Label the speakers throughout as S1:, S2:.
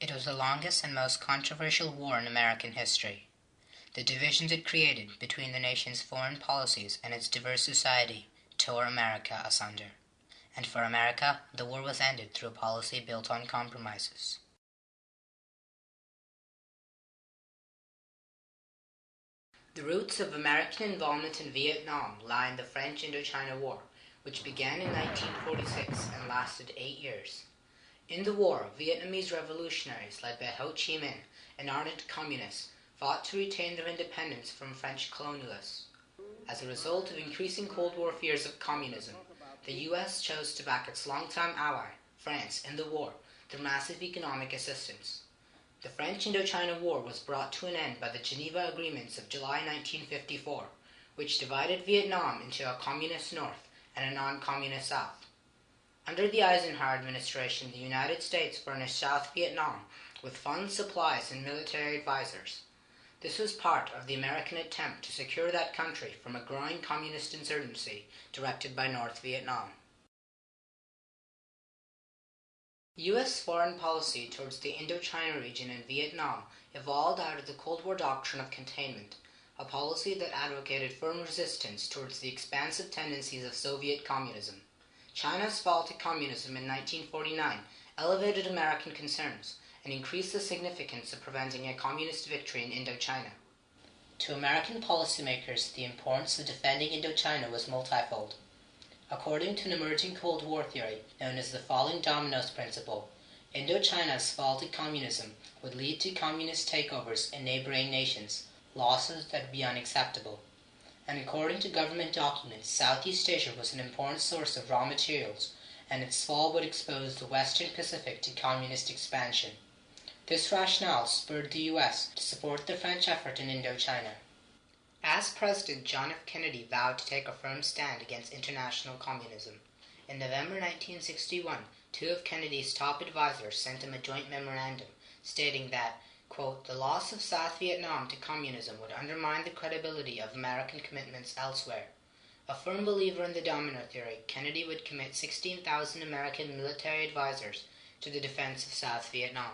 S1: It was the longest and most controversial war in American history. The divisions it created between the nation's foreign policies and its diverse society tore America asunder. And for America, the war was ended through a policy built on compromises. The roots of American involvement in Vietnam lie in the French Indochina War, which began in 1946 and lasted 8 years. In the war, Vietnamese revolutionaries led by Ho Chi Minh and ardent communists fought to retain their independence from French colonialists. As a result of increasing Cold War fears of communism, the U.S. chose to back its longtime ally, France, in the war through massive economic assistance. The French Indochina War was brought to an end by the Geneva Agreements of July 1954, which divided Vietnam into a communist north and a non-communist south. Under the Eisenhower administration, the United States furnished South Vietnam with funds, supplies, and military advisors. This was part of the American attempt to secure that country from a growing communist insurgency directed by North Vietnam. U.S. foreign policy towards the Indochina region and Vietnam evolved out of the Cold War doctrine of containment, a policy that advocated firm resistance towards the expansive tendencies of Soviet communism. China's fall to communism in 1949 elevated American concerns and increased the significance of preventing a communist victory in Indochina. To American policymakers, the importance of defending Indochina was multifold. According to an emerging Cold War theory known as the falling dominoes principle, Indochina's fall to communism would lead to communist takeovers in neighboring nations, losses that would be unacceptable. And according to government documents, Southeast Asia was an important source of raw materials, and its fall would expose the Western Pacific to communist expansion. This rationale spurred the U.S. to support the French effort in Indochina. As President John F. Kennedy vowed to take a firm stand against international communism, in November 1961, two of Kennedy's top advisors sent him a joint memorandum stating that, quote, the loss of South Vietnam to communism would undermine the credibility of American commitments elsewhere. A firm believer in the domino theory, Kennedy would commit 16,000 American military advisors to the defense of South Vietnam.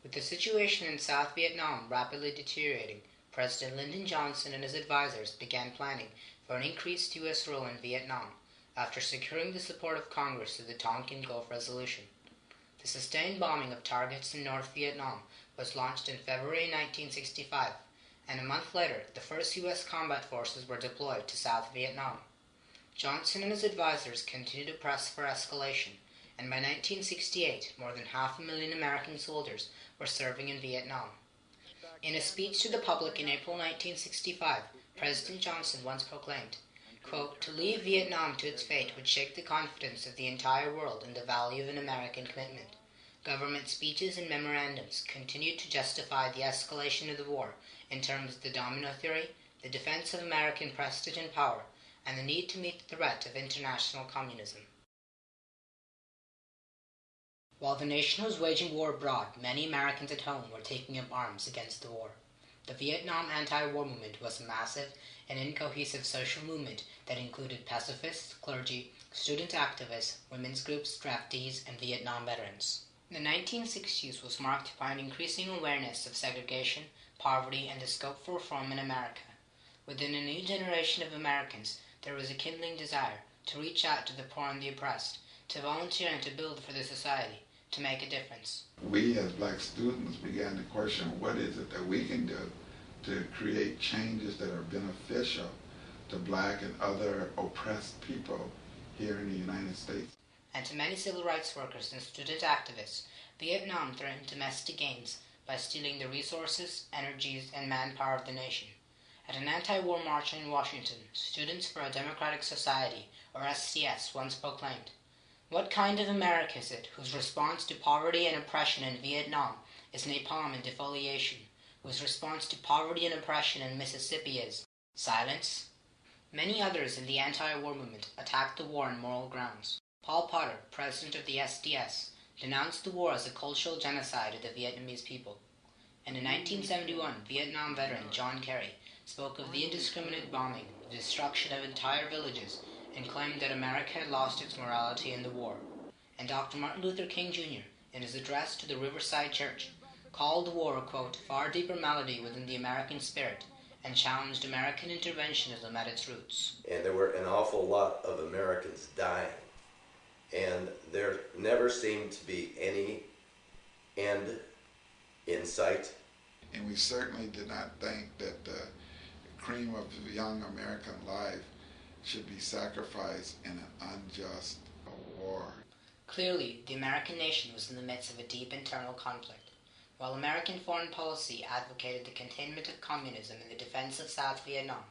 S1: With the situation in South Vietnam rapidly deteriorating, President Lyndon Johnson and his advisors began planning for an increased U.S. role in Vietnam after securing the support of Congress through the Tonkin Gulf Resolution. The sustained bombing of targets in North Vietnam was launched in February 1965, and a month later the first U.S. combat forces were deployed to South Vietnam. Johnson and his advisors continued to press for escalation, and by 1968 more than 500,000 American soldiers were serving in Vietnam. In a speech to the public in April 1965, President Johnson once proclaimed, quote, to leave Vietnam to its fate would shake the confidence of the entire world in the value of an American commitment. Government speeches and memorandums continued to justify the escalation of the war in terms of the domino theory, the defense of American prestige and power, and the need to meet the threat of international communism. While the nation was waging war abroad, many Americans at home were taking up arms against the war. The Vietnam anti-war movement was a massive and incohesive social movement that included pacifists, clergy, student activists, women's groups, draftees, and Vietnam veterans. The 1960s was marked by an increasing awareness of segregation, poverty, and the scope for reform in America. Within a new generation of Americans, there was a kindling desire to reach out to the poor and the oppressed, to volunteer and to build for the society, to make a difference.
S2: We as black students began to question what is it that we can do to create changes that are beneficial to black and other oppressed people here in the United States.
S1: And to many civil rights workers and student activists, Vietnam threatened domestic gains by stealing the resources, energies, and manpower of the nation. At an anti-war march in Washington, Students for a Democratic Society, or SCS, once proclaimed, what kind of America is it whose response to poverty and oppression in Vietnam is napalm and defoliation, whose response to poverty and oppression in Mississippi is silence? Many others in the anti-war movement attacked the war on moral grounds. Paul Potter, president of the SDS, denounced the war as a cultural genocide of the Vietnamese people. And in 1971, Vietnam veteran John Kerry spoke of the indiscriminate bombing, the destruction of entire villages, and claimed that America had lost its morality in the war. And Dr. Martin Luther King Jr. in his address to the Riverside Church, called the war, quote, far deeper malady within the American spirit, and challenged American interventionism at its roots.
S3: And there were an awful lot of Americans dying, and there never seemed to be any end in sight.
S2: And we certainly did not think that the cream of young American life should be sacrificed in an unjust war.
S1: Clearly, the American nation was in the midst of a deep internal conflict. While American foreign policy advocated the containment of communism and the defense of South Vietnam,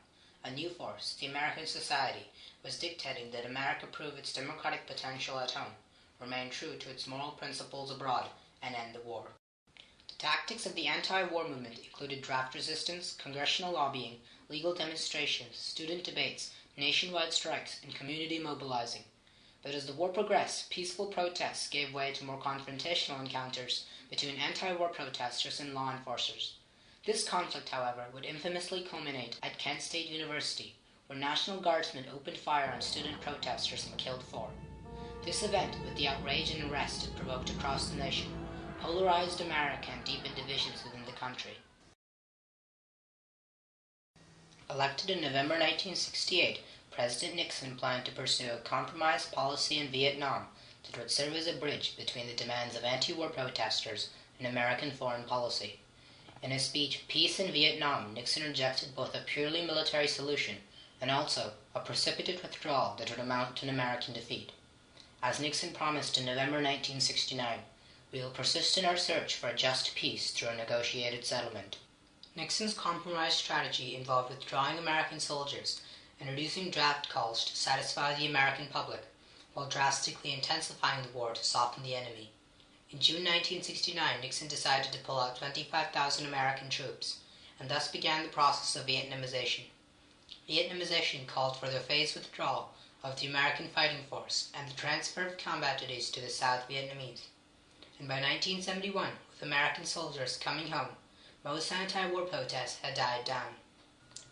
S1: a new force, the American society, was dictating that America prove its democratic potential at home, remain true to its moral principles abroad, and end the war. The tactics of the anti-war movement included draft resistance, congressional lobbying, legal demonstrations, student debates, nationwide strikes, and community mobilizing. But as the war progressed, peaceful protests gave way to more confrontational encounters between anti-war protesters and law enforcers. This conflict, however, would infamously culminate at Kent State University, where National Guardsmen opened fire on student protesters and killed 4. This event, with the outrage and arrest it provoked across the nation, polarized America and deepened divisions within the country. Elected in November 1968, President Nixon planned to pursue a compromise policy in Vietnam that would serve as a bridge between the demands of anti-war protesters and American foreign policy. In his speech, Peace in Vietnam, Nixon rejected both a purely military solution and also a precipitate withdrawal that would amount to an American defeat. As Nixon promised in November 1969, we will persist in our search for a just peace through a negotiated settlement. Nixon's compromise strategy involved withdrawing American soldiers and reducing draft calls to satisfy the American public, while drastically intensifying the war to soften the enemy. In June 1969, Nixon decided to pull out 25,000 American troops, and thus began the process of Vietnamization. Vietnamization called for the phased withdrawal of the American fighting force and the transfer of combat duties to the South Vietnamese. And by 1971, with American soldiers coming home, most anti-war protests had died down.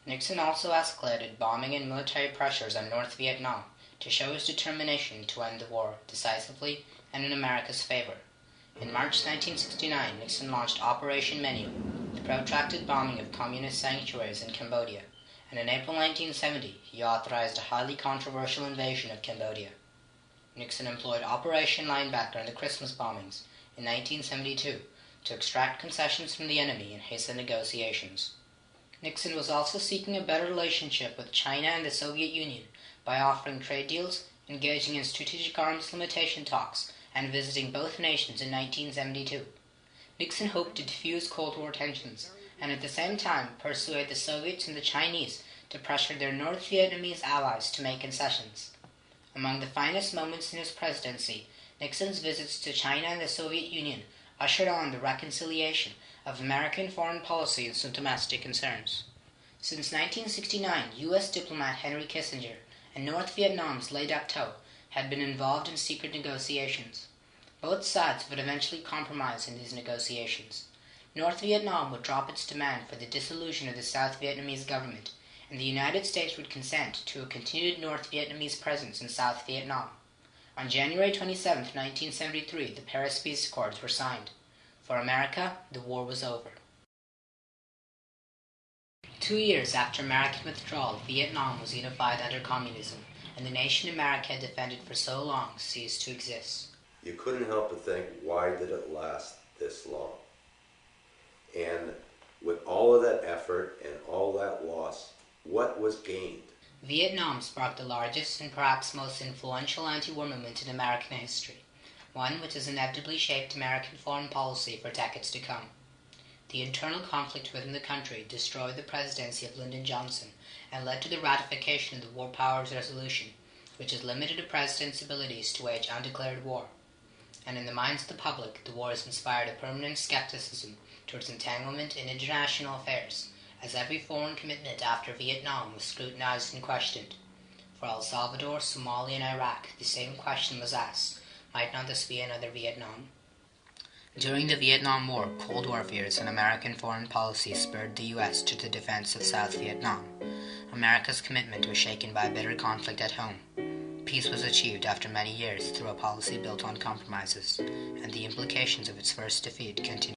S1: Nixon also escalated bombing and military pressures on North Vietnam to show his determination to end the war decisively and in America's favor. In March 1969, Nixon launched Operation Menu, the protracted bombing of communist sanctuaries in Cambodia, and in April 1970, he authorized a highly controversial invasion of Cambodia. Nixon employed Operation Linebacker in the Christmas bombings in 1972 to extract concessions from the enemy and hasten negotiations. Nixon was also seeking a better relationship with China and the Soviet Union by offering trade deals, engaging in strategic arms limitation talks, and visiting both nations in 1972. Nixon hoped to defuse Cold War tensions and at the same time persuade the Soviets and the Chinese to pressure their North Vietnamese allies to make concessions. Among the finest moments in his presidency, Nixon's visits to China and the Soviet Union ushered on the reconciliation of American foreign policy and some domestic concerns. Since 1969, U.S. diplomat Henry Kissinger and North Vietnam's Le Duc Tho had been involved in secret negotiations. Both sides would eventually compromise in these negotiations. North Vietnam would drop its demand for the dissolution of the South Vietnamese government, and the United States would consent to a continued North Vietnamese presence in South Vietnam. On January 27, 1973, the Paris Peace Accords were signed. For America, the war was over. 2 years after American withdrawal, Vietnam was unified under communism, and the nation America had defended for so long ceased to exist.
S3: You couldn't help but think, why did it last this long? And with all of that effort and all that loss, what was gained?
S1: Vietnam sparked the largest and perhaps most influential anti-war movement in American history, one which has inevitably shaped American foreign policy for decades to come. The internal conflict within the country destroyed the presidency of Lyndon Johnson and led to the ratification of the War Powers Resolution, which has limited a president's abilities to wage undeclared war. And in the minds of the public, the war has inspired a permanent skepticism towards entanglement in international affairs, as every foreign commitment after Vietnam was scrutinized and questioned. For El Salvador, Somalia, and Iraq, the same question was asked: might not this be another Vietnam? During the Vietnam War, Cold War fears and American foreign policy spurred the U.S. to the defense of South Vietnam. America's commitment was shaken by a bitter conflict at home. Peace was achieved after many years through a policy built on compromises, and the implications of its first defeat continued.